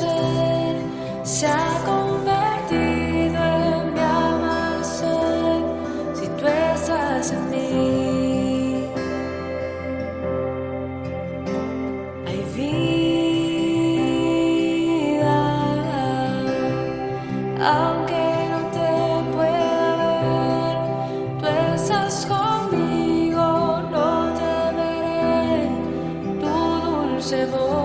ser se ha convertido en mi amanecer. Si tú estás en mí, hay vida, aunque no te pueda ver. Tú estás conmigo, no temeré tu dulce voz.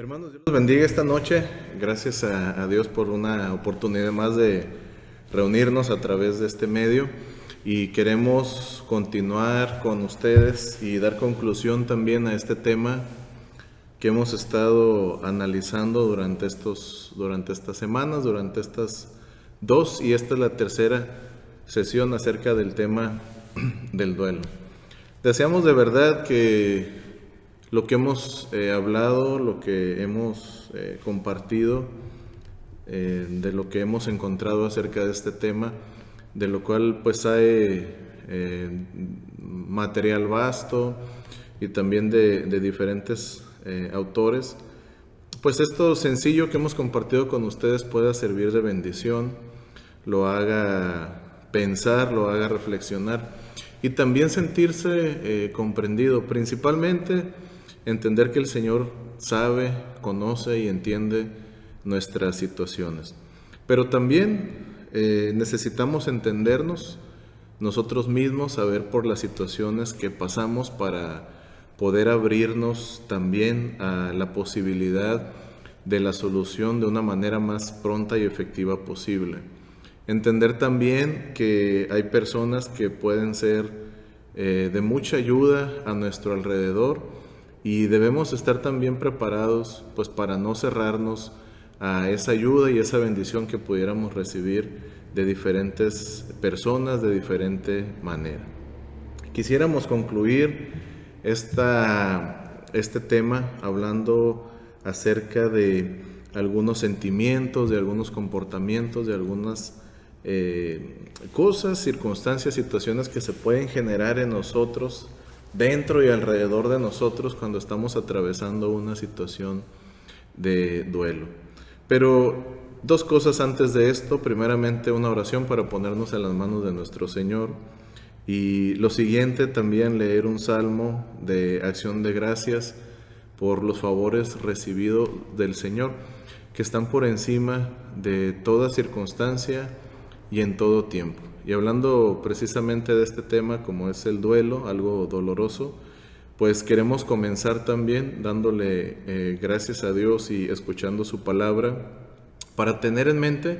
Hermanos, Dios los bendiga esta noche. Gracias a Dios por una oportunidad más de reunirnos a través de este medio. Y queremos continuar con ustedes y dar conclusión también a este tema que hemos estado analizando durante estas semanas, durante estas dos, y esta es la tercera sesión acerca del tema del duelo. Deseamos de verdad que lo que hemos hablado, lo que hemos compartido, de lo que hemos encontrado acerca de este tema, de lo cual pues hay material vasto y también de diferentes autores, pues esto sencillo que hemos compartido con ustedes pueda servir de bendición, lo haga pensar, lo haga reflexionar y también sentirse comprendido, principalmente entender que el Señor sabe, conoce y entiende nuestras situaciones. Pero también necesitamos entendernos nosotros mismos, saber por las situaciones que pasamos para poder abrirnos también a la posibilidad de la solución de una manera más pronta y efectiva posible. Entender también que hay personas que pueden ser de mucha ayuda a nuestro alrededor y debemos estar también preparados pues para no cerrarnos a esa ayuda y esa bendición que pudiéramos recibir de diferentes personas de diferente manera. Quisiéramos concluir este tema hablando acerca de algunos sentimientos, de algunos comportamientos, de algunas cosas, circunstancias, situaciones que se pueden generar en nosotros, dentro y alrededor de nosotros cuando estamos atravesando una situación de duelo. Pero dos cosas antes de esto. Primeramente, una oración para ponernos en las manos de nuestro Señor. Y lo siguiente, también leer un salmo de acción de gracias por los favores recibidos del Señor, que están por encima de toda circunstancia y en todo tiempo. Y hablando precisamente de este tema, como es el duelo, algo doloroso, pues queremos comenzar también dándole gracias a Dios y escuchando su palabra, para tener en mente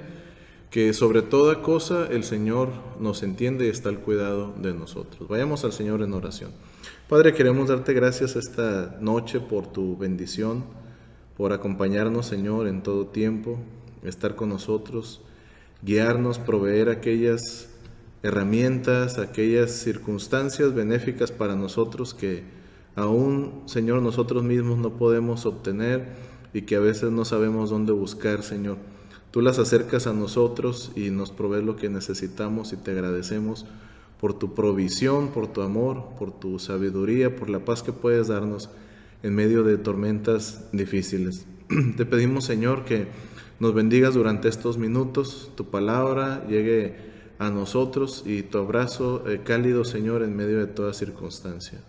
que sobre toda cosa el Señor nos entiende y está al cuidado de nosotros. Vayamos al Señor en oración. Padre, queremos darte gracias esta noche por tu bendición, por acompañarnos, Señor, en todo tiempo, estar con nosotros, guiarnos, proveer aquellas herramientas, aquellas circunstancias benéficas para nosotros que aún, Señor, nosotros mismos no podemos obtener y que a veces no sabemos dónde buscar, Señor. Tú las acercas a nosotros y nos provees lo que necesitamos y te agradecemos por tu provisión, por tu amor, por tu sabiduría, por la paz que puedes darnos en medio de tormentas difíciles. Te pedimos, Señor, que nos bendigas durante estos minutos, tu palabra llegue a nosotros y tu abrazo cálido, Señor, en medio de toda circunstancia.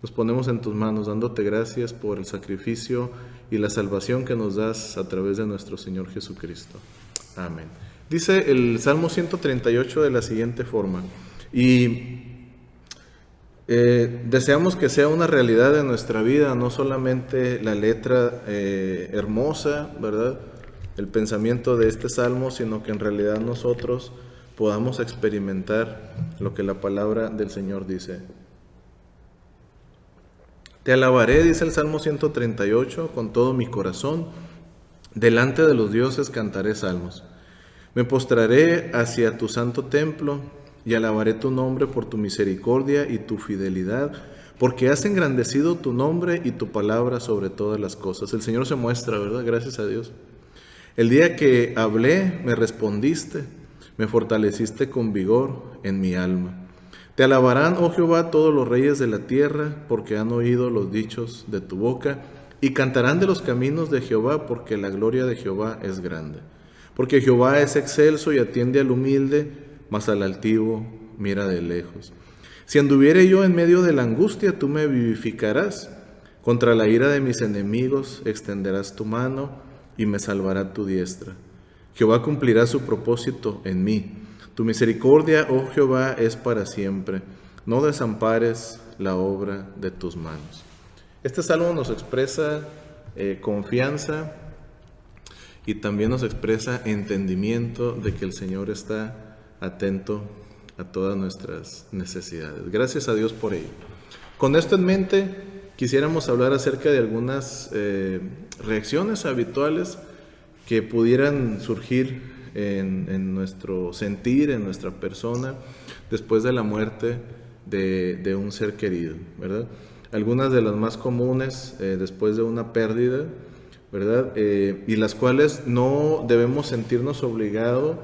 Nos ponemos en tus manos, dándote gracias por el sacrificio y la salvación que nos das a través de nuestro Señor Jesucristo. Amén. Dice el Salmo 138 de la siguiente forma, y deseamos que sea una realidad en nuestra vida, no solamente la letra hermosa, ¿verdad?, el pensamiento de este Salmo, sino que en realidad nosotros podamos experimentar lo que la palabra del Señor dice. Te alabaré, dice el Salmo 138, con todo mi corazón. Delante de los dioses cantaré salmos. Me postraré hacia tu santo templo y alabaré tu nombre por tu misericordia y tu fidelidad, porque has engrandecido tu nombre y tu palabra sobre todas las cosas. El Señor se muestra, ¿verdad? Gracias a Dios. El día que hablé, me respondiste, me fortaleciste con vigor en mi alma. Te alabarán, oh Jehová, todos los reyes de la tierra, porque han oído los dichos de tu boca, y cantarán de los caminos de Jehová, porque la gloria de Jehová es grande. Porque Jehová es excelso y atiende al humilde, mas al altivo mira de lejos. Si anduviere yo en medio de la angustia, tú me vivificarás. Contra la ira de mis enemigos extenderás tu mano, y me salvará tu diestra. Jehová cumplirá su propósito en mí. Tu misericordia, oh Jehová, es para siempre. No desampares la obra de tus manos. Este salmo nos expresa confianza y también nos expresa entendimiento de que el Señor está atento a todas nuestras necesidades. Gracias a Dios por ello. Con esto en mente, quisiéramos hablar acerca de algunas reacciones habituales que pudieran surgir en nuestro sentir, en nuestra persona, después de la muerte de un ser querido, ¿verdad? Algunas de las más comunes después de una pérdida, ¿verdad? Y las cuales no debemos sentirnos obligados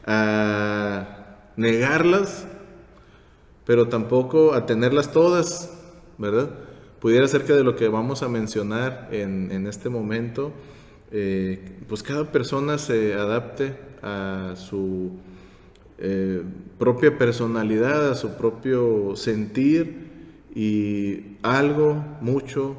a negarlas, pero tampoco a tenerlas todas, ¿verdad? Pudiera ser que de lo que vamos a mencionar en este momento, pues cada persona se adapte a su propia personalidad, a su propio sentir, y algo, mucho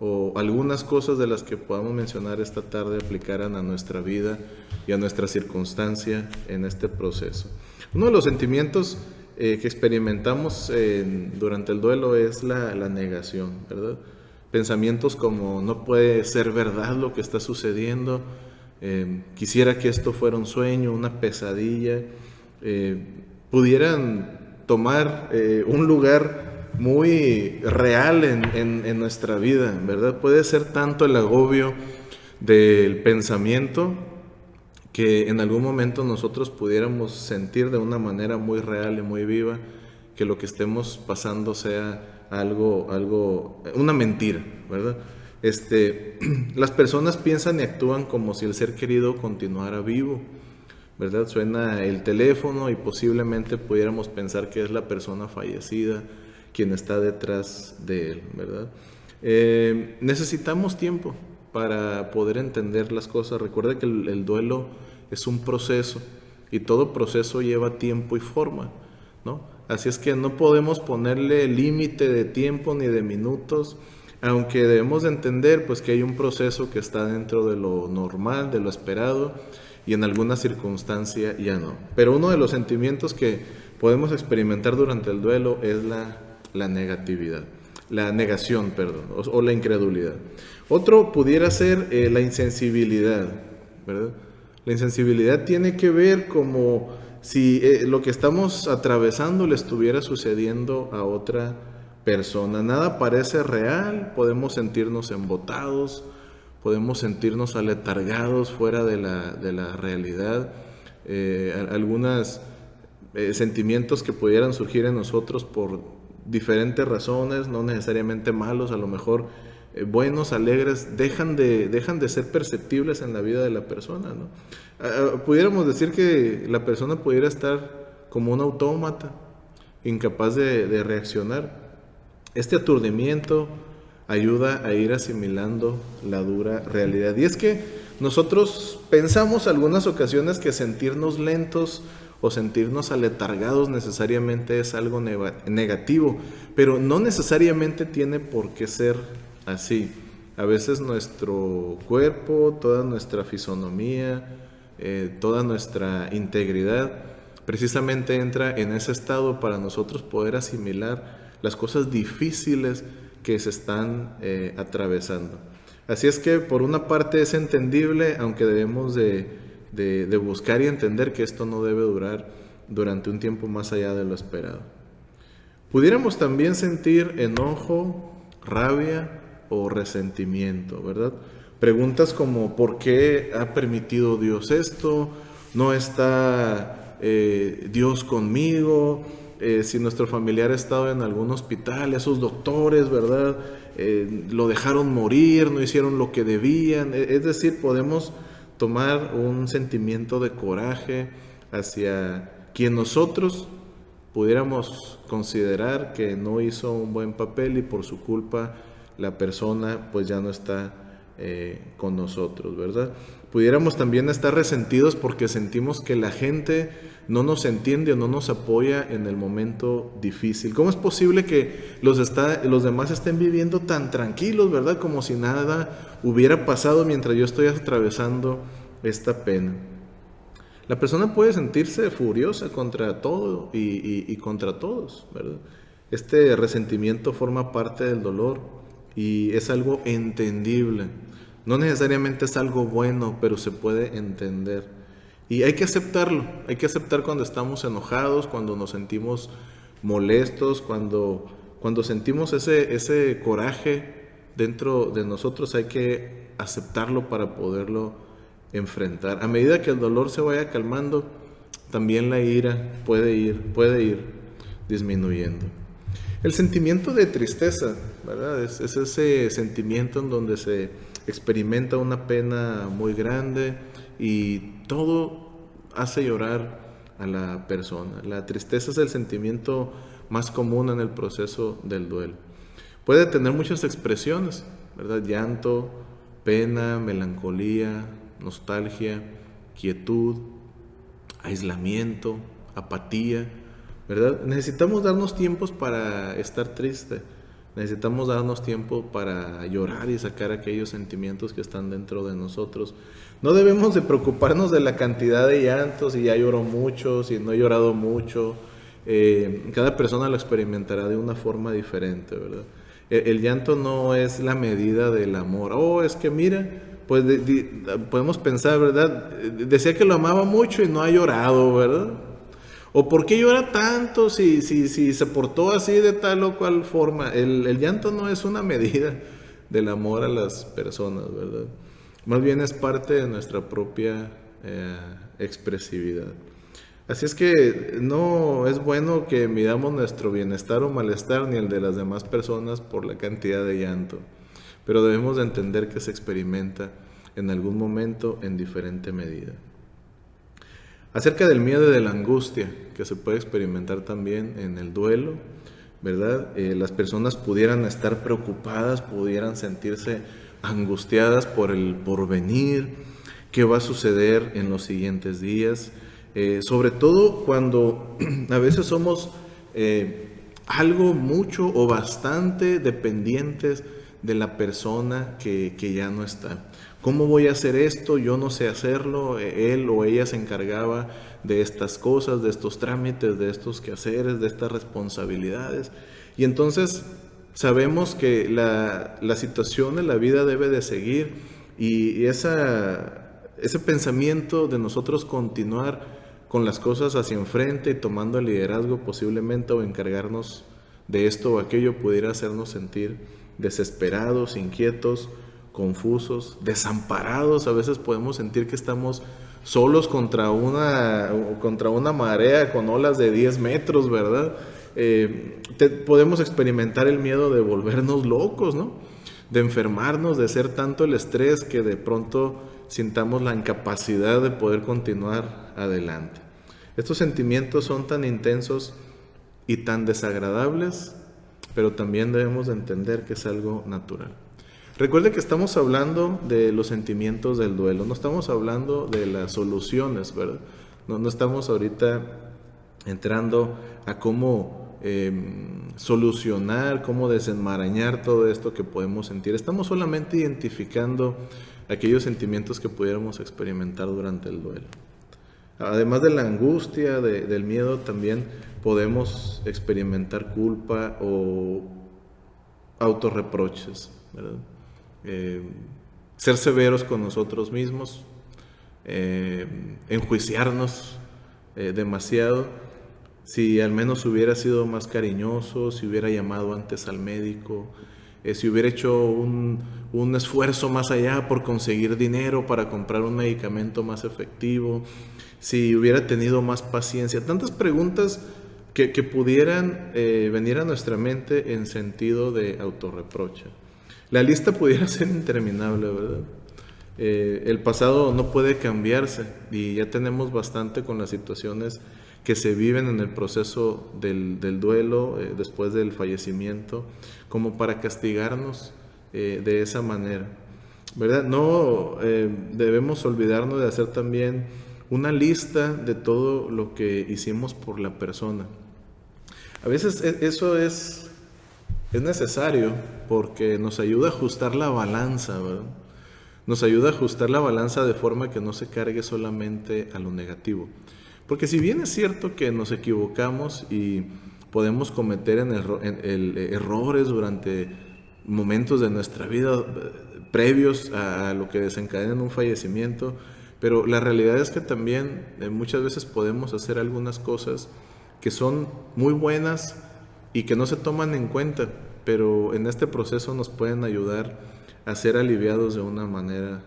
o algunas cosas de las que podamos mencionar esta tarde aplicaran a nuestra vida y a nuestra circunstancia en este proceso. Uno de los sentimientos que experimentamos durante el duelo es la negación, ¿verdad? Pensamientos como no puede ser verdad lo que está sucediendo, quisiera que esto fuera un sueño, una pesadilla, pudieran tomar un lugar muy real en nuestra vida, ¿verdad? Puede ser tanto el agobio del pensamiento que en algún momento nosotros pudiéramos sentir de una manera muy real y muy viva que lo que estemos pasando sea una mentira, ¿verdad? Las personas piensan y actúan como si el ser querido continuara vivo, ¿verdad? Suena el teléfono y posiblemente pudiéramos pensar que es la persona fallecida quien está detrás de él, ¿verdad? Necesitamos tiempo para poder entender las cosas. Recuerda que el duelo es un proceso y todo proceso lleva tiempo y forma, ¿no? Así es que no podemos ponerle límite de tiempo ni de minutos, aunque debemos de entender pues que hay un proceso que está dentro de lo normal, de lo esperado, y en alguna circunstancia ya no. Pero uno de los sentimientos que podemos experimentar durante el duelo es la negatividad, la negación, perdón, o la incredulidad. Otro pudiera ser la insensibilidad, ¿verdad? La insensibilidad tiene que ver como si lo que estamos atravesando le estuviera sucediendo a otra persona. Nada parece real, podemos sentirnos embotados, podemos sentirnos aletargados fuera de la realidad. Algunos sentimientos que pudieran surgir en nosotros por diferentes razones, no necesariamente malos, a lo mejor buenos, alegres, dejan de ser perceptibles en la vida de la persona, ¿no? Pudiéramos decir que la persona pudiera estar como un autómata, incapaz de reaccionar. Este aturdimiento ayuda a ir asimilando la dura realidad. Y es que nosotros pensamos algunas ocasiones que sentirnos lentos o sentirnos aletargados necesariamente es algo negativo, pero no necesariamente tiene por qué ser así. A veces nuestro cuerpo, toda nuestra fisonomía, toda nuestra integridad precisamente entra en ese estado para nosotros poder asimilar las cosas difíciles que se están atravesando. Así es que por una parte es entendible, aunque debemos de buscar y entender que esto no debe durar durante un tiempo más allá de lo esperado. Pudiéramos también sentir enojo, rabia o resentimiento, ¿verdad? Preguntas como ¿por qué ha permitido Dios esto? ¿No está Dios conmigo? Si nuestro familiar ha estado en algún hospital, esos doctores, ¿verdad? Lo dejaron morir, no hicieron lo que debían. Es decir, podemos tomar un sentimiento de coraje hacia quien nosotros pudiéramos considerar que no hizo un buen papel y por su culpa la persona pues ya no está con nosotros, ¿verdad? Pudiéramos también estar resentidos porque sentimos que la gente no nos entiende o no nos apoya en el momento difícil. ¿Cómo es posible que los demás estén viviendo tan tranquilos, ¿verdad? Como si nada hubiera pasado mientras yo estoy atravesando esta pena. La persona puede sentirse furiosa contra todo y contra todos, ¿verdad? Este resentimiento forma parte del dolor y es algo entendible. No necesariamente es algo bueno, pero se puede entender. Y hay que aceptarlo, hay que aceptar cuando estamos enojados, cuando nos sentimos molestos, cuando sentimos ese coraje dentro de nosotros, hay que aceptarlo para poderlo enfrentar. A medida que el dolor se vaya calmando, también la ira puede ir disminuyendo. El sentimiento de tristeza, ¿verdad? Es ese sentimiento en donde se experimenta una pena muy grande y todo hace llorar a la persona. La tristeza es el sentimiento más común en el proceso del duelo. Puede tener muchas expresiones, ¿verdad? Llanto, pena, melancolía, nostalgia, quietud, aislamiento, apatía, ¿verdad? Necesitamos darnos tiempos para estar triste. Necesitamos darnos tiempo para llorar y sacar aquellos sentimientos que están dentro de nosotros. No debemos de preocuparnos de la cantidad de llantos, si ya lloró mucho, si no he llorado mucho. Cada persona lo experimentará de una forma diferente, ¿verdad? El llanto no es la medida del amor. Oh, es que mira, pues podemos pensar, ¿verdad? Decía que lo amaba mucho y no ha llorado, ¿verdad? ¿O por qué llora tanto si se portó así de tal o cual forma? El llanto no es una medida del amor a las personas, ¿verdad? Más bien es parte de nuestra propia expresividad. Así es que no es bueno que midamos nuestro bienestar o malestar ni el de las demás personas por la cantidad de llanto, pero debemos de entender que se experimenta en algún momento en diferente medida. Acerca del miedo y de la angustia que se puede experimentar también en el duelo, ¿verdad? Las personas pudieran estar preocupadas, pudieran sentirse angustiadas por el porvenir, qué va a suceder en los siguientes días, sobre todo cuando a veces somos algo, mucho o bastante dependientes de la persona que ya no está. ¿Cómo voy a hacer esto? Yo no sé hacerlo. Él o ella se encargaba de estas cosas, de estos trámites, de estos quehaceres, de estas responsabilidades. Y entonces sabemos que la situación en la vida debe de seguir y ese pensamiento de nosotros continuar con las cosas hacia enfrente y tomando el liderazgo posiblemente o encargarnos de esto o aquello pudiera hacernos sentir desesperados, inquietos, confusos, desamparados. A veces podemos sentir que estamos solos contra una marea con olas de 10 metros, ¿verdad? Podemos experimentar el miedo de volvernos locos, ¿no? De enfermarnos, de ser tanto el estrés que de pronto sintamos la incapacidad de poder continuar adelante. Estos sentimientos son tan intensos y tan desagradables, pero también debemos de entender que es algo natural. Recuerde que estamos hablando de los sentimientos del duelo, no estamos hablando de las soluciones, ¿verdad? No estamos ahorita entrando a cómo solucionar, cómo desenmarañar todo esto que podemos sentir. Estamos solamente identificando aquellos sentimientos que pudiéramos experimentar durante el duelo. Además de la angustia, del miedo, también podemos experimentar culpa o autorreproches, ¿verdad? Ser severos con nosotros mismos, enjuiciarnos demasiado. Si al menos hubiera sido más cariñoso, si hubiera llamado antes al médico, si hubiera hecho un esfuerzo más allá por conseguir dinero para comprar un medicamento más efectivo, si hubiera tenido más paciencia. Tantas preguntas que pudieran venir a nuestra mente en sentido de autorreproche. La lista pudiera ser interminable, ¿verdad? El pasado no puede cambiarse y ya tenemos bastante con las situaciones que se viven en el proceso del duelo después del fallecimiento, como para castigarnos de esa manera, ¿verdad? No debemos olvidarnos de hacer también una lista de todo lo que hicimos por la persona. A veces eso es necesario porque nos ayuda a ajustar la balanza, ¿verdad? Nos ayuda a ajustar la balanza de forma que no se cargue solamente a lo negativo. Porque si bien es cierto que nos equivocamos y podemos cometer errores durante momentos de nuestra vida, previos a lo que desencadena un fallecimiento, pero la realidad es que también muchas veces podemos hacer algunas cosas que son muy buenas y que no se toman en cuenta, pero en este proceso nos pueden ayudar a ser aliviados de una manera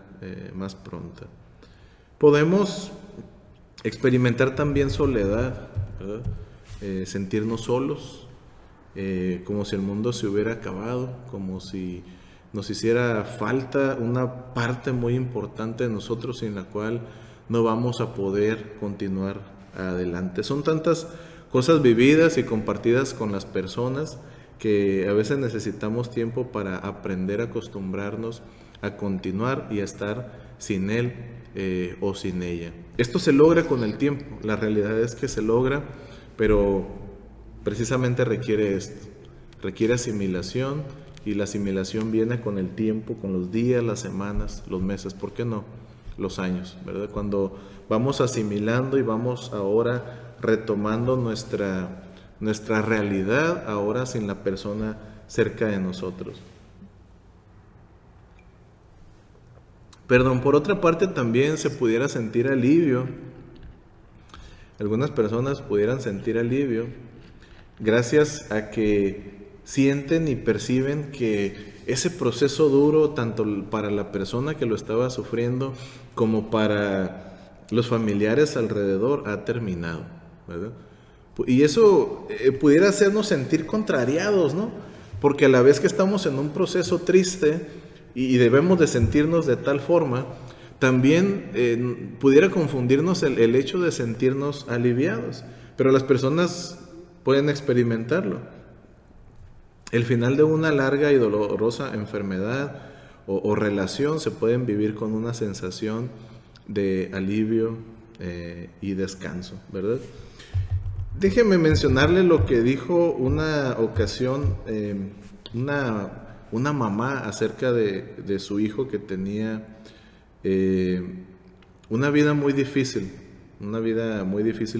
más pronta. Podemos experimentar también soledad, ¿verdad? Sentirnos solos, como si el mundo se hubiera acabado, como si nos hiciera falta una parte muy importante de nosotros sin la cual no vamos a poder continuar adelante. Son tantas cosas vividas y compartidas con las personas que a veces necesitamos tiempo para aprender a acostumbrarnos a continuar y a estar sin él o sin ella. Esto se logra con el tiempo, la realidad es que se logra, pero precisamente requiere esto, requiere asimilación, y la asimilación viene con el tiempo, con los días, las semanas, los meses, ¿por qué no? Los años, ¿verdad? Cuando vamos asimilando y vamos ahora retomando nuestra realidad, ahora sin la persona cerca de nosotros. Perdón, por otra parte también se pudiera sentir alivio. Algunas personas pudieran sentir alivio gracias a que sienten y perciben que ese proceso duro, tanto para la persona que lo estaba sufriendo como para los familiares alrededor, ha terminado, ¿verdad? Y eso pudiera hacernos sentir contrariados, ¿no? Porque a la vez que estamos en un proceso triste y debemos de sentirnos de tal forma, también pudiera confundirnos el hecho de sentirnos aliviados, pero las personas pueden experimentarlo. El final de una larga y dolorosa enfermedad o relación se pueden vivir con una sensación de alivio y descanso, ¿verdad? Déjeme mencionarle lo que dijo una ocasión una mamá acerca de su hijo que tenía una vida muy difícil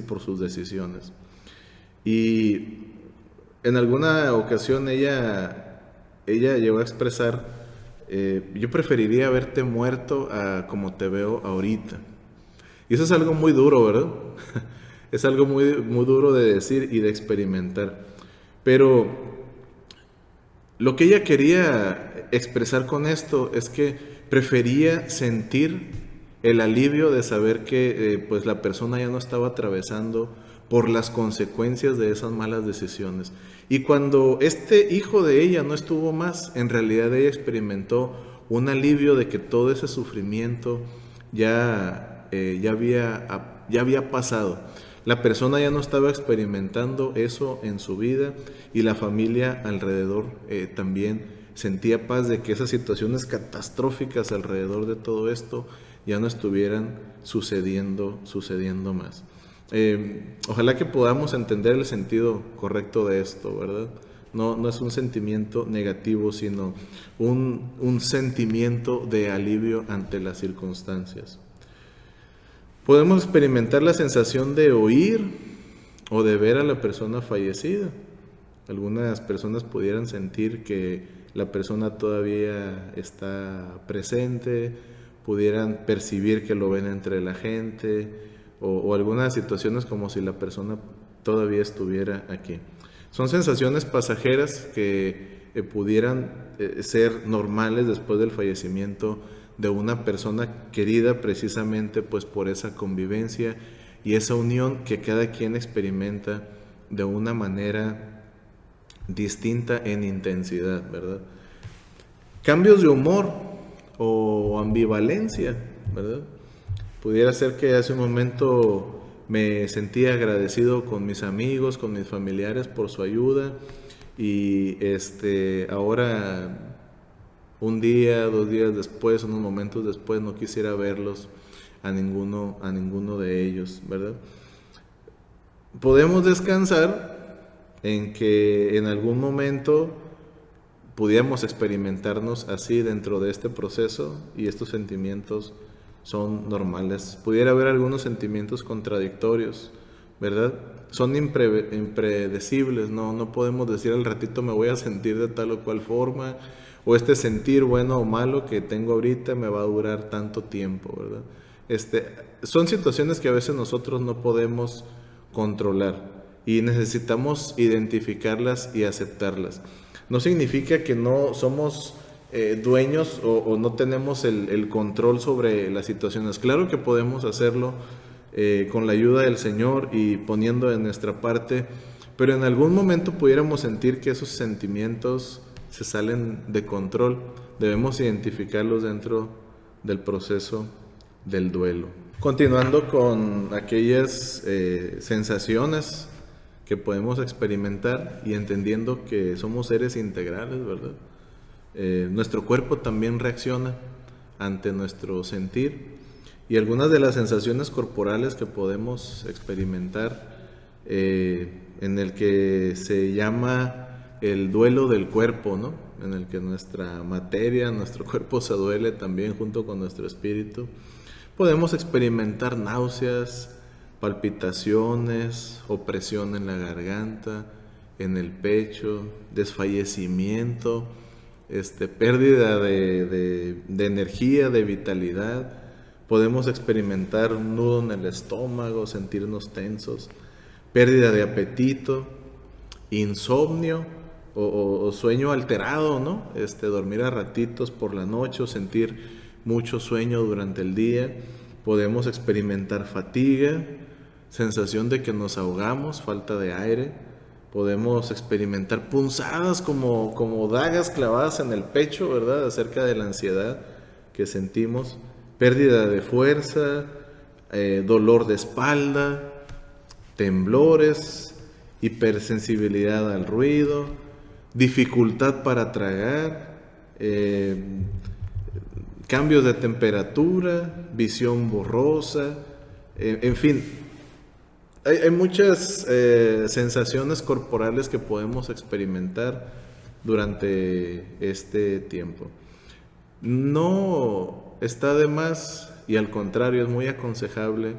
por sus decisiones. Y en alguna ocasión ella llegó a expresar, yo preferiría verte muerto a como te veo ahorita. Y eso es algo muy duro, ¿verdad? Es algo muy, muy duro de decir y de experimentar. Pero lo que ella quería expresar con esto es que prefería sentir el alivio de saber que pues la persona ya no estaba atravesando por las consecuencias de esas malas decisiones. Y cuando este hijo de ella no estuvo más, en realidad ella experimentó un alivio de que todo ese sufrimiento ya había pasado. La persona ya no estaba experimentando eso en su vida y la familia alrededor también sentía paz de que esas situaciones catastróficas alrededor de todo esto ya no estuvieran sucediendo más. Ojalá que podamos entender el sentido correcto de esto, ¿verdad? No es un sentimiento negativo, sino un sentimiento de alivio ante las circunstancias. Podemos experimentar la sensación de oír o de ver a la persona fallecida. Algunas personas pudieran sentir que la persona todavía está presente, pudieran percibir que lo ven entre la gente, o algunas situaciones como si la persona todavía estuviera aquí. Son sensaciones pasajeras que pudieran ser normales después del fallecimiento de una persona querida, precisamente pues por esa convivencia y esa unión que cada quien experimenta de una manera distinta en intensidad, ¿verdad? Cambios de humor o ambivalencia, ¿verdad? Pudiera ser que hace un momento me sentía agradecido con mis amigos, con mis familiares por su ayuda y ahora un día, 2 días después, unos momentos después no quisiera verlos a ninguno de ellos, ¿verdad? Podemos descansar en que en algún momento pudiéramos experimentarnos así dentro de este proceso y estos sentimientos son normales. Pudiera haber algunos sentimientos contradictorios, ¿verdad? Son impredecibles, no podemos decir al ratito me voy a sentir de tal o cual forma, o este sentir bueno o malo que tengo ahorita me va a durar tanto tiempo, ¿verdad? Son situaciones que a veces nosotros no podemos controlar y necesitamos identificarlas y aceptarlas. No significa que no somos dueños o no tenemos el control sobre las situaciones. Claro que podemos hacerlo con la ayuda del Señor y poniendo de nuestra parte, pero en algún momento pudiéramos sentir que esos sentimientos se salen de control. Debemos identificarlos dentro del proceso del duelo. Continuando con aquellas sensaciones que podemos experimentar y entendiendo que somos seres integrales, ¿verdad? Nuestro cuerpo también reacciona ante nuestro sentir, y algunas de las sensaciones corporales que podemos experimentar en el que se llama el duelo del cuerpo, ¿no? En el que nuestra materia, nuestro cuerpo se duele también junto con nuestro espíritu. Podemos experimentar náuseas, palpitaciones, opresión en la garganta, en el pecho, desfallecimiento, pérdida de energía, de vitalidad. Podemos experimentar un nudo en el estómago, sentirnos tensos, pérdida de apetito, insomnio o sueño alterado, ¿no? Dormir a ratitos por la noche o sentir mucho sueño durante el día. Podemos experimentar fatiga, sensación de que nos ahogamos, falta de aire. Podemos experimentar punzadas como dagas clavadas en el pecho, ¿verdad? Acerca de la ansiedad que sentimos. Pérdida de fuerza, dolor de espalda, temblores, hipersensibilidad al ruido, dificultad para tragar, cambios de temperatura, visión borrosa, en fin, hay muchas sensaciones corporales que podemos experimentar durante este tiempo. No está de más, y al contrario es muy aconsejable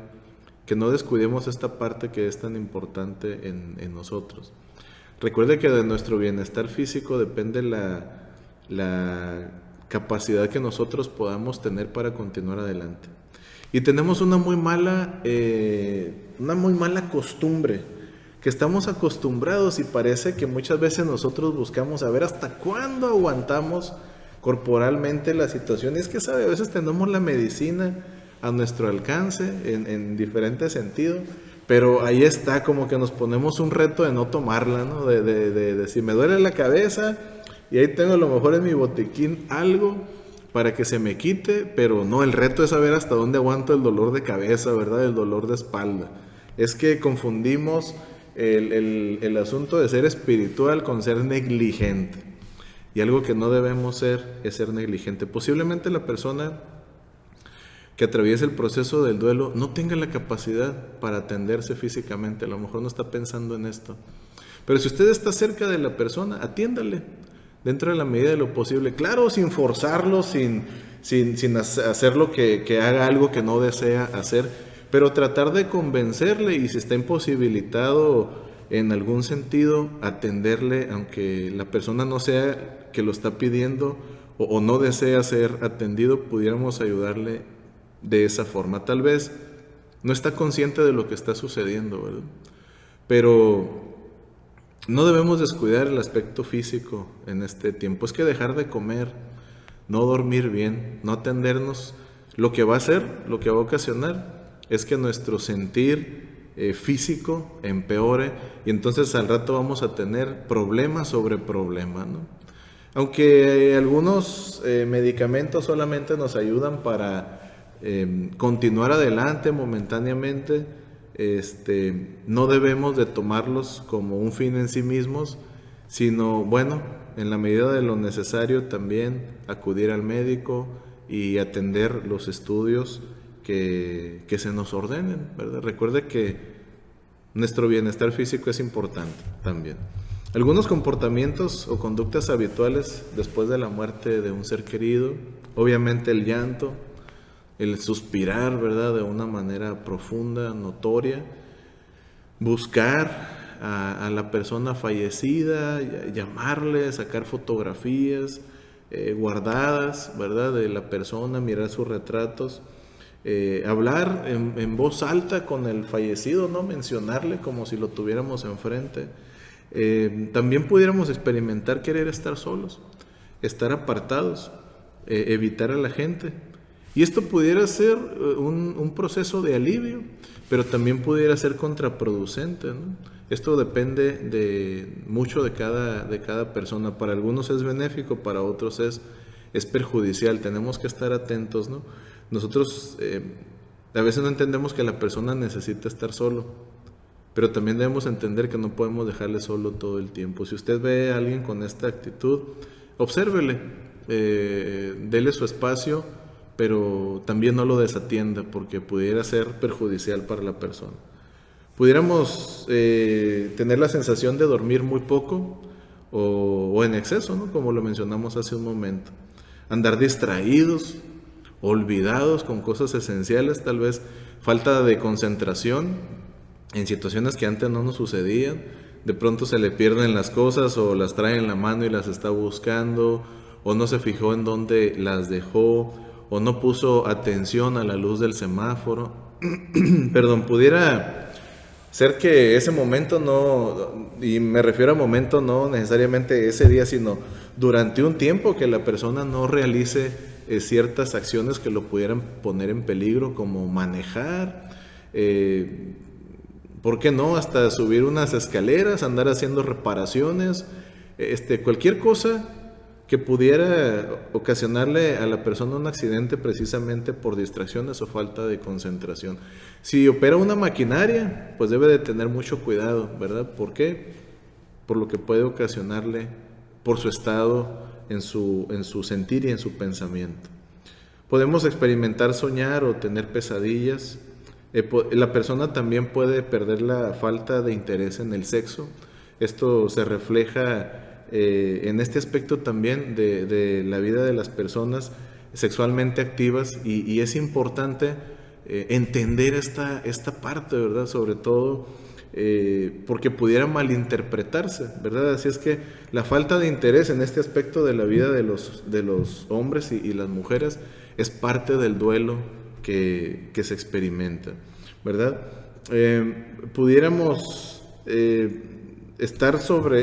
que no descuidemos esta parte que es tan importante en nosotros. Recuerde que de nuestro bienestar físico depende la capacidad que nosotros podamos tener para continuar adelante. Y tenemos una muy mala costumbre, que estamos acostumbrados y parece que muchas veces nosotros buscamos a ver hasta cuándo aguantamos corporalmente la situación. Y es que, ¿sabe? A veces tenemos la medicina a nuestro alcance en diferentes sentidos, pero ahí está, como que nos ponemos un reto de no tomarla, ¿no? De si me duele la cabeza y ahí tengo a lo mejor en mi botiquín algo para que se me quite, pero no, el reto es saber hasta dónde aguanto el dolor de cabeza, ¿verdad? El dolor de espalda. Es que confundimos el asunto de ser espiritual con ser negligente. Y algo que no debemos ser es ser negligente. Posiblemente la persona que atraviesa el proceso del duelo no tenga la capacidad para atenderse físicamente. A lo mejor no está pensando en esto. Pero si usted está cerca de la persona, atiéndale dentro de la medida de lo posible. Claro, sin forzarlo, sin hacerlo que haga algo que no desea hacer, pero tratar de convencerle, y si está imposibilitado en algún sentido, atenderle, aunque la persona no sea que lo está pidiendo o no desea ser atendido, pudiéramos ayudarle de esa forma. Tal vez no está consciente de lo que está sucediendo, ¿verdad? Pero no debemos descuidar el aspecto físico en este tiempo. Es que dejar de comer, no dormir bien, no atendernos, lo que va a hacer, lo que va a ocasionar es que nuestro sentir físico empeore, y entonces al rato vamos a tener problema sobre problema, ¿no? Aunque algunos medicamentos solamente nos ayudan para continuar adelante momentáneamente, no debemos de tomarlos como un fin en sí mismos, sino, bueno, en la medida de lo necesario también acudir al médico y atender los estudios que se nos ordenen, ¿verdad? Recuerde que nuestro bienestar físico es importante también. Algunos comportamientos o conductas habituales después de la muerte de un ser querido, obviamente el llanto, el suspirar, ¿verdad? De una manera profunda, notoria, buscar a la persona fallecida, llamarle, sacar fotografías, guardadas, ¿verdad? De la persona, mirar sus retratos, hablar en voz alta con el fallecido, ¿no? Mencionarle como si lo tuviéramos enfrente. También pudiéramos experimentar querer estar solos, estar apartados, evitar a la gente. Y esto pudiera ser un proceso de alivio, pero también pudiera ser contraproducente, ¿no? Esto depende mucho de cada persona. Para algunos es benéfico, para otros es perjudicial. Tenemos que estar atentos, ¿no? Nosotros a veces no entendemos que la persona necesita estar solo, pero también debemos entender que no podemos dejarle solo todo el tiempo. Si usted ve a alguien con esta actitud, obsérvele, dele su espacio, pero también no lo desatienda porque pudiera ser perjudicial para la persona. Pudiéramos tener la sensación de dormir muy poco o en exceso, ¿no? Como lo mencionamos hace un momento. Andar distraídos, olvidados con cosas esenciales, tal vez falta de concentración en situaciones que antes no nos sucedían. De pronto se le pierden las cosas o las trae en la mano y las está buscando, o no se fijó en dónde las dejó, o no puso atención a la luz del semáforo. Perdón, pudiera ser que ese momento no, y me refiero a momento no necesariamente ese día, sino durante un tiempo que la persona no realice ciertas acciones que lo pudieran poner en peligro, como manejar, ¿por qué no? Hasta subir unas escaleras, andar haciendo reparaciones, cualquier cosa que pudiera ocasionarle a la persona un accidente precisamente por distracciones o falta de concentración. Si opera una maquinaria, pues debe de tener mucho cuidado, ¿verdad? ¿Por qué? Por lo que puede ocasionarle, por su estado en su sentir y en su pensamiento. Podemos experimentar soñar o tener pesadillas. La persona también puede perder la falta de interés en el sexo. Esto se refleja en este aspecto también de la vida de las personas sexualmente activas, y es importante entender esta parte, ¿verdad? Sobre todo porque pudiera malinterpretarse, ¿verdad? Así es que la falta de interés en este aspecto de la vida de los hombres y las mujeres es parte del duelo que se experimenta, ¿verdad? Pudiéramos estar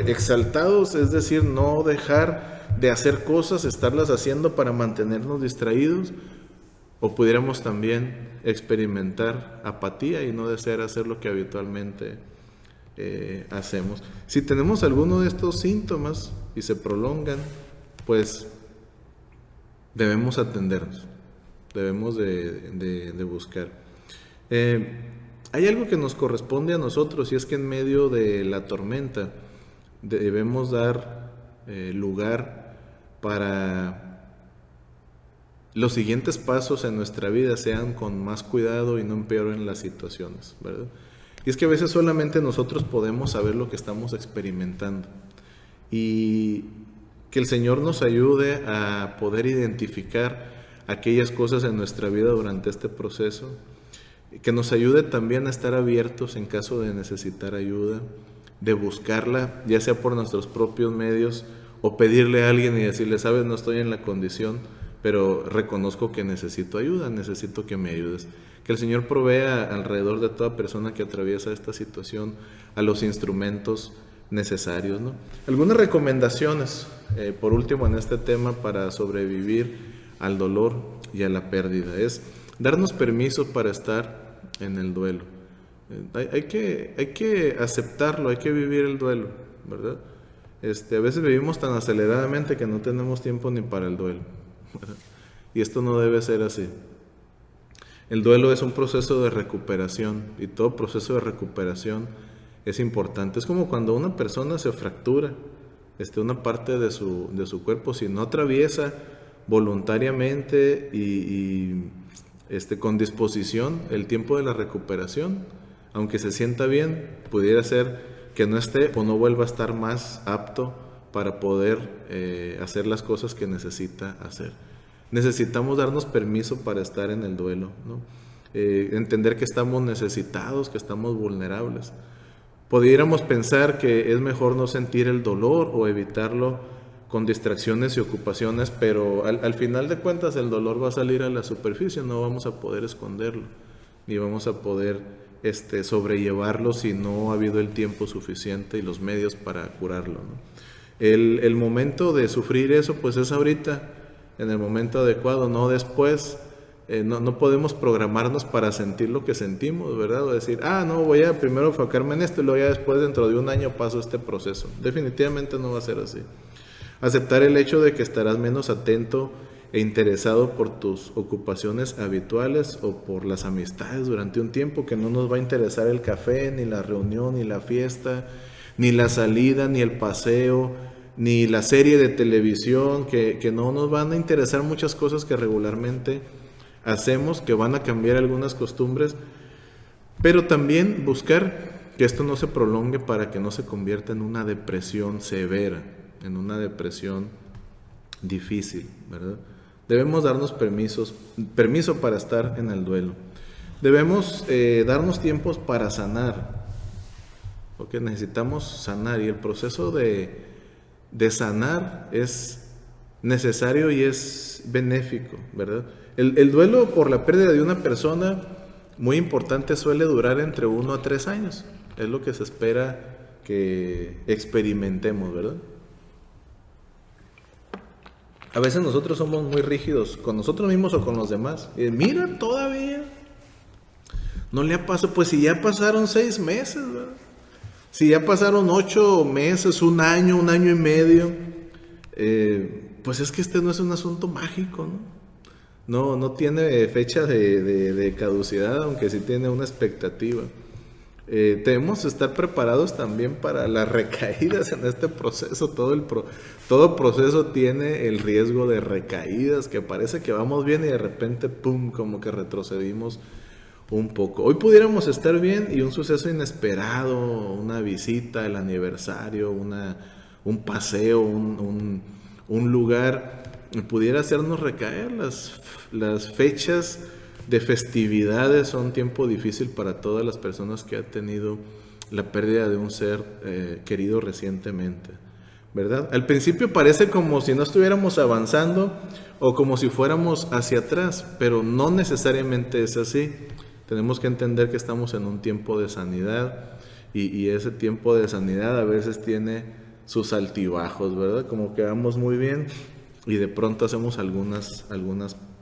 exaltados, es decir, no dejar de hacer cosas, estarlas haciendo para mantenernos distraídos, o pudiéramos también experimentar apatía y no desear hacer lo que habitualmente hacemos. Si tenemos alguno de estos síntomas y se prolongan, pues debemos atendernos, debemos de buscar. Hay algo que nos corresponde a nosotros, y es que en medio de la tormenta debemos dar lugar para los siguientes pasos en nuestra vida sean con más cuidado y no empeoren las situaciones, ¿verdad? Y es que a veces solamente nosotros podemos saber lo que estamos experimentando, y que el Señor nos ayude a poder identificar aquellas cosas en nuestra vida durante este proceso, que nos ayude también a estar abiertos en caso de necesitar ayuda, de buscarla, ya sea por nuestros propios medios o pedirle a alguien y decirle, sabes, no estoy en la condición, pero reconozco que necesito ayuda, necesito que me ayudes. Que el Señor provea alrededor de toda persona que atraviesa esta situación a los instrumentos necesarios, ¿no? Algunas recomendaciones, por último en este tema, para sobrevivir al dolor y a la pérdida, es darnos permiso para estar en el duelo. Hay que aceptarlo, hay que vivir el duelo, ¿verdad? A veces vivimos tan aceleradamente que no tenemos tiempo ni para el duelo, ¿verdad? Y esto no debe ser así. El duelo es un proceso de recuperación, y todo proceso de recuperación es importante. Es como cuando una persona se fractura una parte de su cuerpo, si no atraviesa voluntariamente y con disposición el tiempo de la recuperación, aunque se sienta bien, pudiera ser que no esté o no vuelva a estar más apto para poder hacer las cosas que necesita hacer. Necesitamos darnos permiso para estar en el duelo, ¿no? Entender que estamos necesitados, que estamos vulnerables. Pudiéramos pensar que es mejor no sentir el dolor o evitarlo con distracciones y ocupaciones, pero al final de cuentas el dolor va a salir a la superficie, no vamos a poder esconderlo, ni vamos a poder sobrellevarlo si no ha habido el tiempo suficiente y los medios para curarlo, ¿no? El momento de sufrir eso pues es ahorita, en el momento adecuado, no después. No podemos programarnos para sentir lo que sentimos, ¿verdad? O decir, no, voy a primero enfocarme en esto y luego ya después dentro de un año paso este proceso. Definitivamente no va a ser así. Aceptar el hecho de que estarás menos atento e interesado por tus ocupaciones habituales o por las amistades durante un tiempo, que no nos va a interesar el café, ni la reunión, ni la fiesta, ni la salida, ni el paseo, ni la serie de televisión, que no nos van a interesar muchas cosas que regularmente hacemos, que van a cambiar algunas costumbres, pero también buscar que esto no se prolongue para que no se convierta en una depresión severa, en una depresión difícil, ¿verdad? Debemos darnos permiso para estar en el duelo. Debemos darnos tiempos para sanar, porque necesitamos sanar, y el proceso de sanar es necesario y es benéfico, ¿verdad? El duelo por la pérdida de una persona, muy importante, suele durar entre 1 a 3 años. Es lo que se espera que experimentemos, ¿verdad? A veces nosotros somos muy rígidos con nosotros mismos o con los demás. Y mira, todavía no le ha pasado. Pues si ya pasaron 6 meses, ¿verdad? Si ya pasaron 8 meses, 1 año, 1 año y medio, pues es que no es un asunto mágico, ¿no? No tiene fecha de caducidad, aunque sí tiene una expectativa. Debemos estar preparados también para las recaídas en este proceso. Todo proceso tiene el riesgo de recaídas, que parece que vamos bien y de repente, ¡pum!, como que retrocedimos un poco. Hoy pudiéramos estar bien y un suceso inesperado, una visita, el aniversario, un paseo, un lugar, pudiera hacernos recaer. Las fechas de festividades son tiempo difícil para todas las personas que han tenido la pérdida de un ser querido recientemente, ¿verdad? Al principio parece como si no estuviéramos avanzando o como si fuéramos hacia atrás, pero no necesariamente es así. Tenemos que entender que estamos en un tiempo de sanidad y ese tiempo de sanidad a veces tiene sus altibajos, ¿verdad? Como que vamos muy bien y de pronto hacemos algunas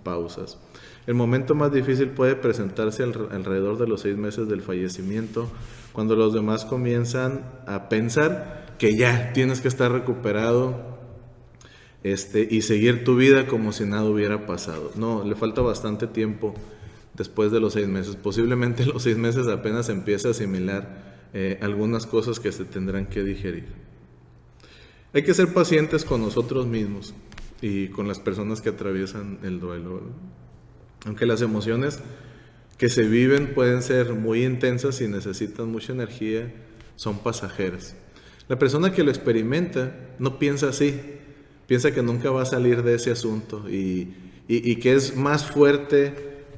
pausas. El momento más difícil puede presentarse alrededor de los 6 meses del fallecimiento, cuando los demás comienzan a pensar que ya tienes que estar recuperado y seguir tu vida como si nada hubiera pasado. No, le falta bastante tiempo después de los 6 meses. Posiblemente los 6 meses apenas empiece a asimilar algunas cosas que se tendrán que digerir. Hay que ser pacientes con nosotros mismos y con las personas que atraviesan el duelo, ¿verdad? Aunque las emociones que se viven pueden ser muy intensas y necesitan mucha energía, son pasajeras. La persona que lo experimenta no piensa así, piensa que nunca va a salir de ese asunto y que es más fuerte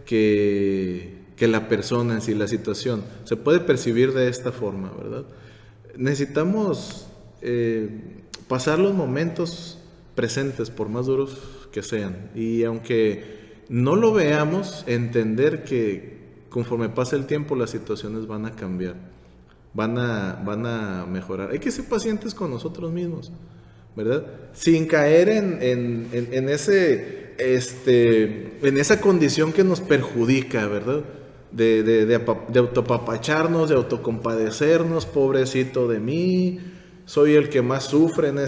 que la persona en sí, la situación. Se puede percibir de esta forma, ¿verdad? Necesitamos pasar los momentos presentes, por más duros que sean, y aunque no lo veamos, entender que conforme pasa el tiempo las situaciones van a cambiar, van a mejorar. Hay que ser pacientes con nosotros mismos, ¿verdad? Sin caer en esa condición que nos perjudica, ¿verdad? De autopapacharnos, de autocompadecernos, pobrecito de mí, soy el que más sufre en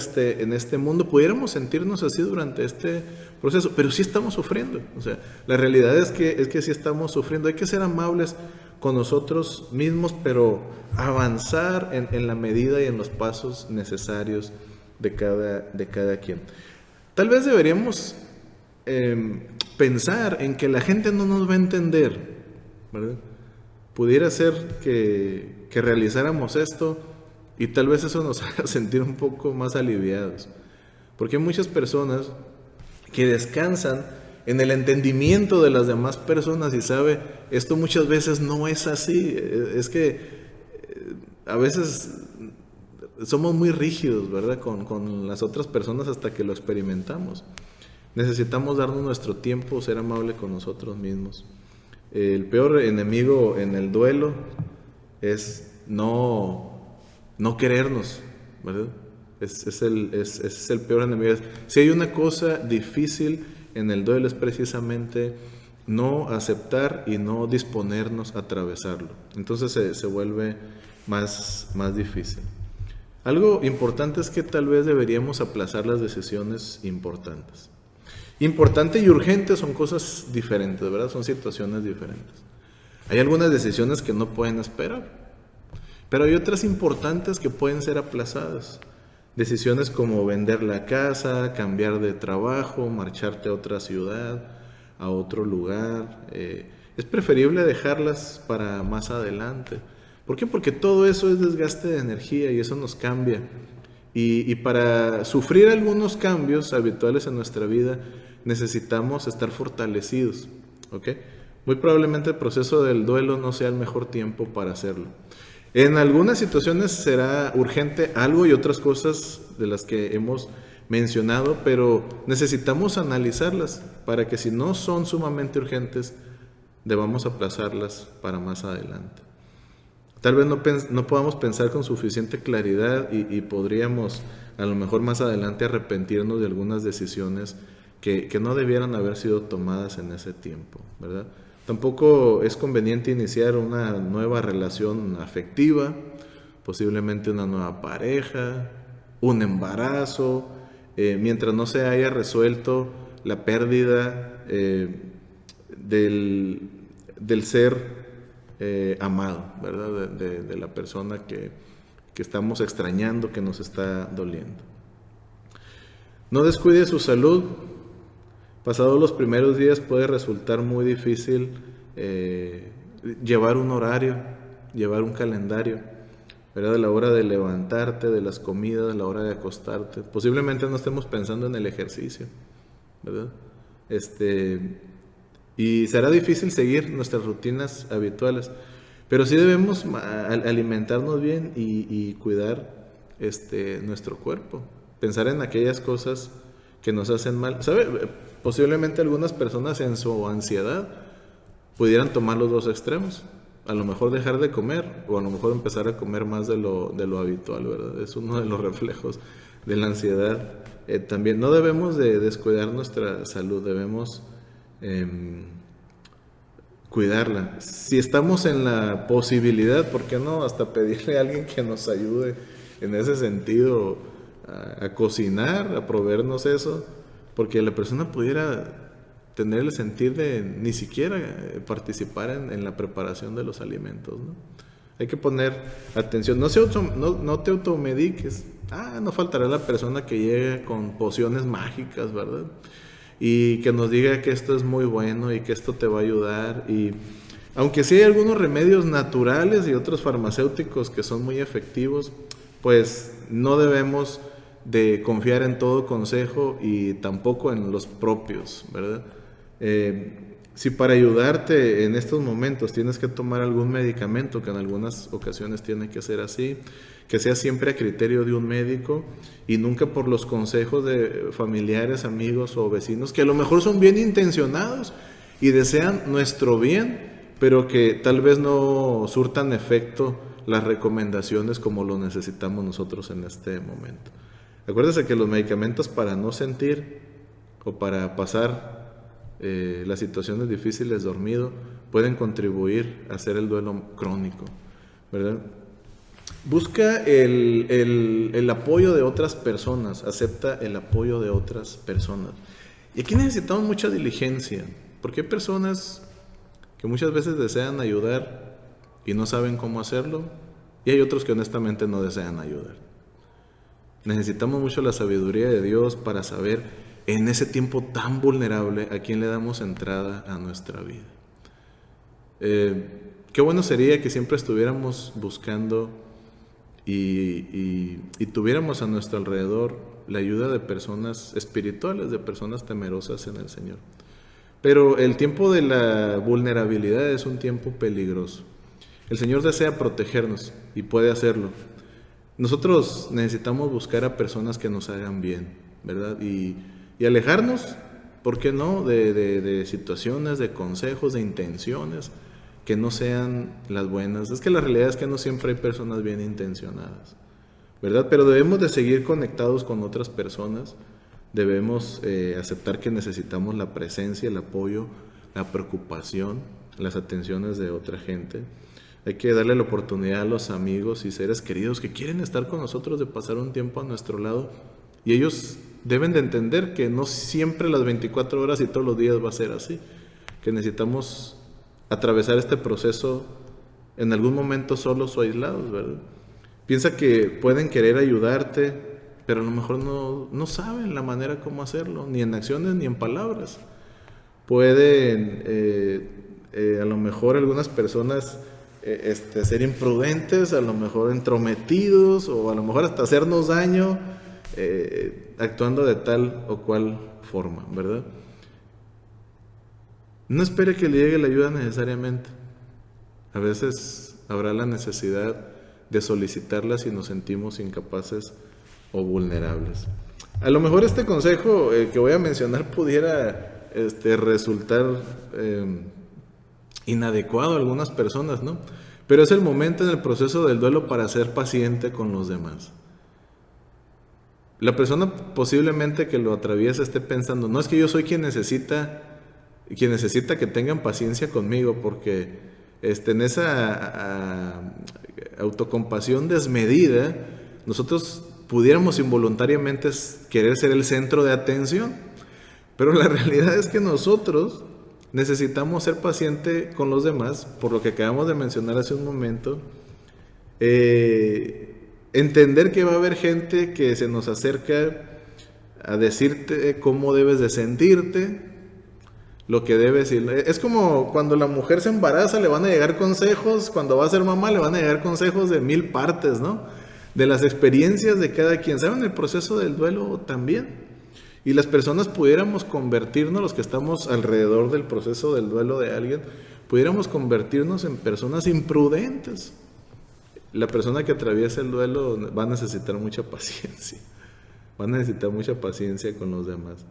este mundo. Pudiéramos sentirnos así durante este proceso, pero sí estamos sufriendo. O sea, la realidad es que sí estamos sufriendo. Hay que ser amables con nosotros mismos, pero avanzar en la medida y en los pasos necesarios de cada quien. Tal vez deberíamos pensar en que la gente no nos va a entender, ¿verdad? Pudiera ser que realizáramos esto y tal vez eso nos haga sentir un poco más aliviados, porque hay muchas personas que descansan en el entendimiento de las demás personas y sabe, esto muchas veces no es así. Es que a veces somos muy rígidos, ¿verdad? Con las otras personas hasta que lo experimentamos. Necesitamos darnos nuestro tiempo, ser amable con nosotros mismos. El peor enemigo en el duelo es no querernos, ¿verdad? Ese es el peor enemigo. Si hay una cosa difícil en el duelo es precisamente no aceptar y no disponernos a atravesarlo. Entonces se vuelve más difícil. Algo importante es que tal vez deberíamos aplazar las decisiones importantes. Importante y urgente son cosas diferentes, ¿verdad? Son situaciones diferentes. Hay algunas decisiones que no pueden esperar, pero hay otras importantes que pueden ser aplazadas. Decisiones como vender la casa, cambiar de trabajo, marcharte a otra ciudad, a otro lugar. Es preferible dejarlas para más adelante. ¿Por qué? Porque todo eso es desgaste de energía y eso nos cambia. Y para sufrir algunos cambios habituales en nuestra vida necesitamos estar fortalecidos, ¿ok? Muy probablemente el proceso del duelo no sea el mejor tiempo para hacerlo. En algunas situaciones será urgente algo y otras cosas de las que hemos mencionado, pero necesitamos analizarlas para que si no son sumamente urgentes, debamos aplazarlas para más adelante. Tal vez no podamos pensar con suficiente claridad y podríamos a lo mejor más adelante arrepentirnos de algunas decisiones que no debieran haber sido tomadas en ese tiempo, ¿verdad? Tampoco es conveniente iniciar una nueva relación afectiva, posiblemente una nueva pareja, un embarazo, mientras no se haya resuelto la pérdida del ser amado, ¿verdad? De la persona que estamos extrañando, que nos está doliendo. No descuide su salud. Pasados los primeros días puede resultar muy difícil llevar un horario, llevar un calendario, ¿verdad? De la hora de levantarte, de las comidas, la hora de acostarte. Posiblemente no estemos pensando en el ejercicio, ¿verdad? Y será difícil seguir nuestras rutinas habituales, pero sí debemos alimentarnos bien y cuidar nuestro cuerpo. Pensar en aquellas cosas que nos hacen mal. ¿Sabe? Posiblemente algunas personas en su ansiedad pudieran tomar los dos extremos. A lo mejor dejar de comer o a lo mejor empezar a comer más de lo habitual, ¿verdad? Es uno de los reflejos de la ansiedad. También no debemos de descuidar nuestra salud, debemos cuidarla. Si estamos en la posibilidad, ¿por qué no? Hasta pedirle a alguien que nos ayude en ese sentido a cocinar, a proveernos eso, porque la persona pudiera tener el sentir de ni siquiera participar en la preparación de los alimentos, ¿no? Hay que poner atención, no te automediques. No faltará la persona que llegue con pociones mágicas, ¿verdad? Y que nos diga que esto es muy bueno y que esto te va a ayudar. Y aunque sí hay algunos remedios naturales y otros farmacéuticos que son muy efectivos, pues no debemos de confiar en todo consejo y tampoco en los propios, ¿verdad? Si para ayudarte en estos momentos tienes que tomar algún medicamento, que en algunas ocasiones tiene que ser así, que sea siempre a criterio de un médico y nunca por los consejos de familiares, amigos o vecinos, que a lo mejor son bien intencionados y desean nuestro bien, pero que tal vez no surtan efecto las recomendaciones como lo necesitamos nosotros en este momento. Acuérdese que los medicamentos para no sentir o para pasar las situaciones difíciles dormido pueden contribuir a hacer el duelo crónico, ¿verdad? Busca el apoyo de otras personas, acepta el apoyo de otras personas. Y aquí necesitamos mucha diligencia, porque hay personas que muchas veces desean ayudar y no saben cómo hacerlo, y hay otros que honestamente no desean ayudar. Necesitamos mucho la sabiduría de Dios para saber en ese tiempo tan vulnerable a quién le damos entrada a nuestra vida. Qué bueno sería que siempre estuviéramos buscando y tuviéramos a nuestro alrededor la ayuda de personas espirituales, de personas temerosas en el Señor. Pero el tiempo de la vulnerabilidad es un tiempo peligroso. El Señor desea protegernos y puede hacerlo, nosotros necesitamos buscar a personas que nos hagan bien, ¿verdad? Y alejarnos, ¿por qué no?, de situaciones, de consejos, de intenciones que no sean las buenas. Es que la realidad es que no siempre hay personas bien intencionadas, ¿verdad? Pero debemos de seguir conectados con otras personas, debemos aceptar que necesitamos la presencia, el apoyo, la preocupación, las atenciones de otra gente. Hay que darle la oportunidad a los amigos y seres queridos que quieren estar con nosotros de pasar un tiempo a nuestro lado, y ellos deben de entender que no siempre las 24 horas y todos los días va a ser así, que necesitamos atravesar este proceso en algún momento solos o aislados, ¿verdad? Piensa que pueden querer ayudarte, pero a lo mejor no saben la manera como hacerlo, ni en acciones ni en palabras. Pueden, a lo mejor algunas personas ser imprudentes, a lo mejor entrometidos, o a lo mejor hasta hacernos daño, actuando de tal o cual forma, ¿verdad? No espere que le llegue la ayuda necesariamente. A veces habrá la necesidad de solicitarla si nos sentimos incapaces o vulnerables. A lo mejor este consejo que voy a mencionar pudiera resultar inadecuado a algunas personas, ¿no? Pero es el momento en el proceso del duelo para ser paciente con los demás. La persona posiblemente que lo atraviesa esté pensando, no, es que yo soy quien necesita que tengan paciencia conmigo, porque en esa autocompasión desmedida, nosotros pudiéramos involuntariamente querer ser el centro de atención, pero la realidad es que nosotros necesitamos ser paciente con los demás, por lo que acabamos de mencionar hace un momento, entender que va a haber gente que se nos acerca a decirte cómo debes de sentirte, lo que debes ir. Es como cuando la mujer se embaraza, le van a llegar consejos, cuando va a ser mamá le van a llegar consejos de 1000 partes, ¿no? De las experiencias de cada quien. ¿Saben? El proceso del duelo también. Y las personas pudiéramos convertirnos, los que estamos alrededor del proceso del duelo de alguien, pudiéramos convertirnos en personas imprudentes. La persona que atraviesa el duelo va a necesitar mucha paciencia. Va a necesitar mucha paciencia con los demás.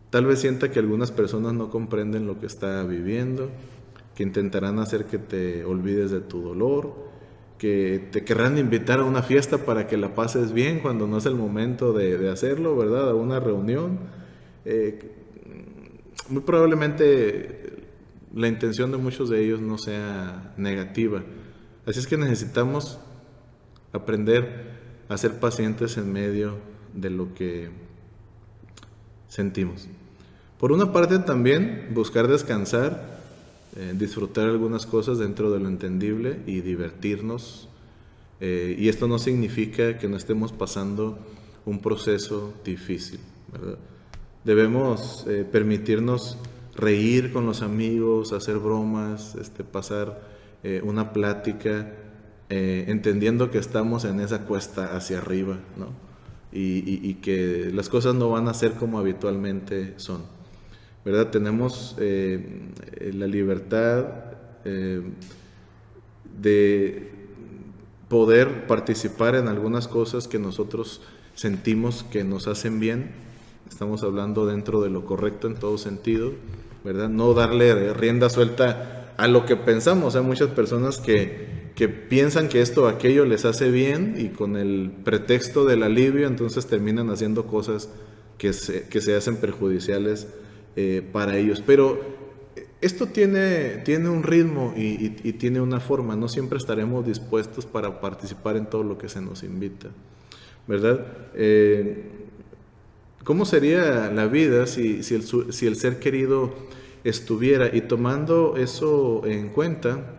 Tal vez sienta que algunas personas no comprenden lo que está viviendo, que intentarán hacer que te olvides de tu dolor, que te querrán invitar a una fiesta para que la pases bien cuando no es el momento de hacerlo, ¿verdad? A una reunión. Muy probablemente la intención de muchos de ellos no sea negativa. Así es que necesitamos aprender a ser pacientes en medio de lo que sentimos. Por una parte también buscar descansar, disfrutar algunas cosas dentro de lo entendible y divertirnos. Y esto no significa que no estemos pasando un proceso difícil, ¿verdad? Debemos permitirnos reír con los amigos, hacer bromas, pasar una plática, entendiendo que estamos en esa cuesta hacia arriba, ¿no? Y que las cosas no van a ser como habitualmente son, ¿verdad? Tenemos la libertad de poder participar en algunas cosas que nosotros sentimos que nos hacen bien. Estamos hablando dentro de lo correcto en todo sentido, ¿verdad? No darle rienda suelta a lo que pensamos. Hay muchas personas que piensan que esto o aquello les hace bien, y con el pretexto del alivio entonces terminan haciendo cosas que se hacen perjudiciales para ellos. Pero esto tiene un ritmo y tiene una forma. No siempre estaremos dispuestos para participar en todo lo que se nos invita, ¿verdad? ¿Cómo sería la vida si el ser querido estuviera? Y tomando eso en cuenta,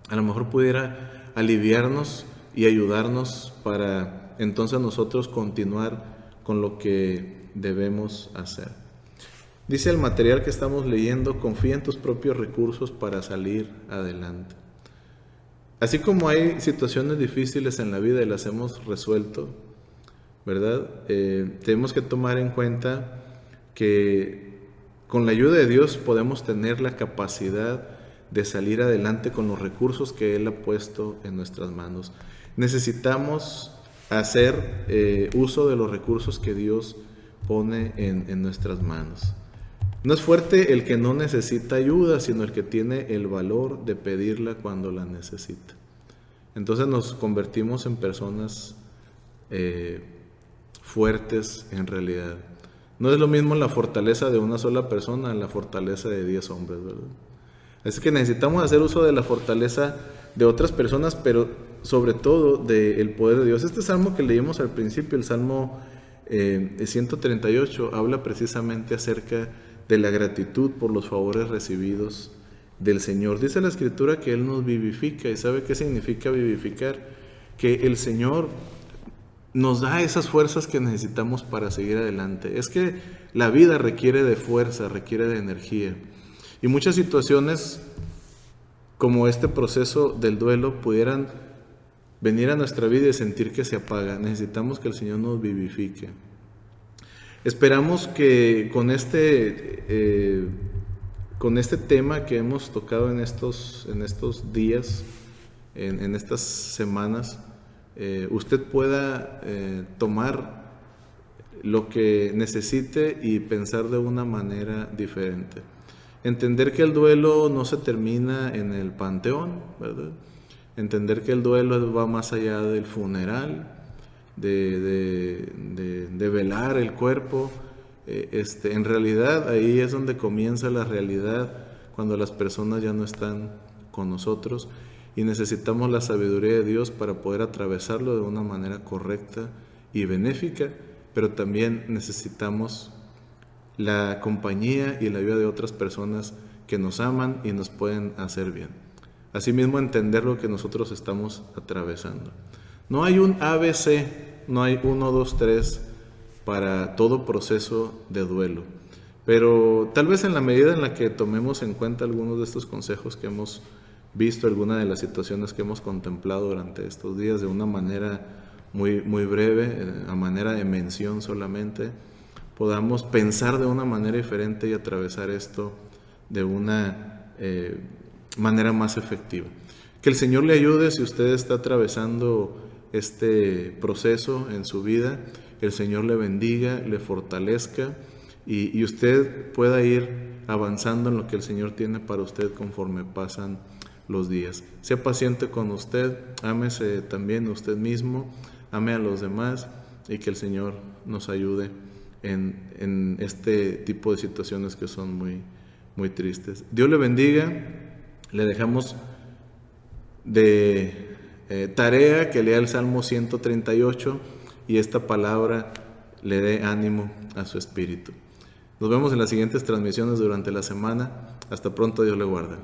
a lo mejor pudiera aliviarnos y ayudarnos para entonces nosotros continuar con lo que debemos hacer. Dice el material que estamos leyendo: confía en tus propios recursos para salir adelante. Así como hay situaciones difíciles en la vida y las hemos resuelto, ¿verdad? Tenemos que tomar en cuenta que con la ayuda de Dios podemos tener la capacidad de salir adelante con los recursos que Él ha puesto en nuestras manos. necesitamos hacer uso de los recursos que Dios pone en nuestras manos. No es fuerte el que no necesita ayuda, sino el que tiene el valor de pedirla cuando la necesita. Entonces nos convertimos en personas fuertes en realidad. No es lo mismo la fortaleza de una sola persona a la fortaleza de 10 hombres, ¿verdad? Así que necesitamos hacer uso de la fortaleza de otras personas, pero sobre todo del poder de Dios. Este salmo que leímos al principio, el Salmo 138, habla precisamente acerca de la gratitud por los favores recibidos del Señor. Dice la Escritura que Él nos vivifica. ¿Y sabe qué significa vivificar? Que el Señor nos da esas fuerzas que necesitamos para seguir adelante. Es que la vida requiere de fuerza, requiere de energía. Y muchas situaciones como este proceso del duelo pudieran venir a nuestra vida y sentir que se apaga. Necesitamos que el Señor nos vivifique. Esperamos que con este tema que hemos tocado en estos días, en estas semanas, usted pueda tomar lo que necesite y pensar de una manera diferente. Entender que el duelo no se termina en el panteón, ¿verdad? Entender que el duelo va más allá del funeral, de velar el cuerpo. En realidad ahí es donde comienza la realidad, cuando las personas ya no están con nosotros, y necesitamos la sabiduría de Dios para poder atravesarlo de una manera correcta y benéfica, pero también necesitamos la compañía y la ayuda de otras personas que nos aman y nos pueden hacer bien. Asimismo, entender lo que nosotros estamos atravesando. No hay un ABC, no hay 1, 2, 3 para todo proceso de duelo, pero tal vez en la medida en la que tomemos en cuenta algunos de estos consejos que hemos visto, algunas de las situaciones que hemos contemplado durante estos días de una manera muy, muy breve, a manera de mención solamente, podamos pensar de una manera diferente y atravesar esto de una manera más efectiva. Que el Señor le ayude si usted está atravesando este proceso en su vida. El Señor le bendiga, le fortalezca y usted pueda ir avanzando en lo que el Señor tiene para usted conforme pasan los días. Sea paciente con usted, ámese también usted mismo, ame a los demás y que el Señor nos ayude en este tipo de situaciones que son muy, muy tristes. Dios le bendiga. Le dejamos de tarea que lea el Salmo 138 y esta palabra le dé ánimo a su espíritu. Nos vemos en las siguientes transmisiones durante la semana. Hasta pronto, Dios le guarde.